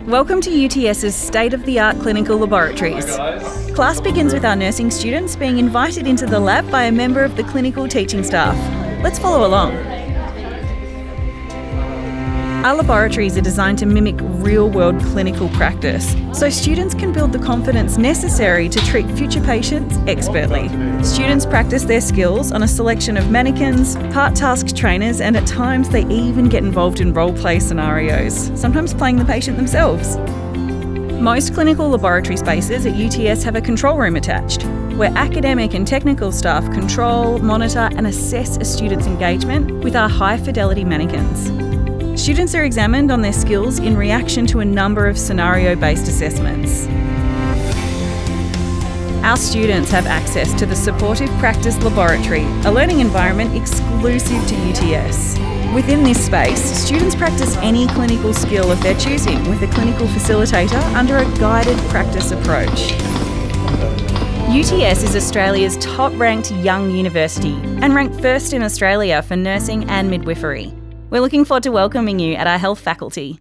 Welcome to UTS's state-of-the-art clinical laboratories. Class begins with our nursing students being invited into the lab by a member of the clinical teaching staff. Let's follow along. Our laboratories are designed to mimic real-world clinical practice, so students can build the confidence necessary to treat future patients expertly. Students practice their skills on a selection of mannequins, part-task trainers, and at times they even get involved in role-play scenarios, sometimes playing the patient themselves. Most clinical laboratory spaces at UTS have a control room attached, where academic and technical staff control, monitor, and assess a student's engagement with our high-fidelity mannequins. Students are examined on their skills in reaction to a number of scenario-based assessments. Our students have access to the supportive practice laboratory, a learning environment exclusive to UTS. Within this space, students practice any clinical skill of their choosing with a clinical facilitator under a guided practice approach. UTS is Australia's top-ranked young university and ranked first in Australia for nursing and midwifery. We're looking forward to welcoming you at our health faculty.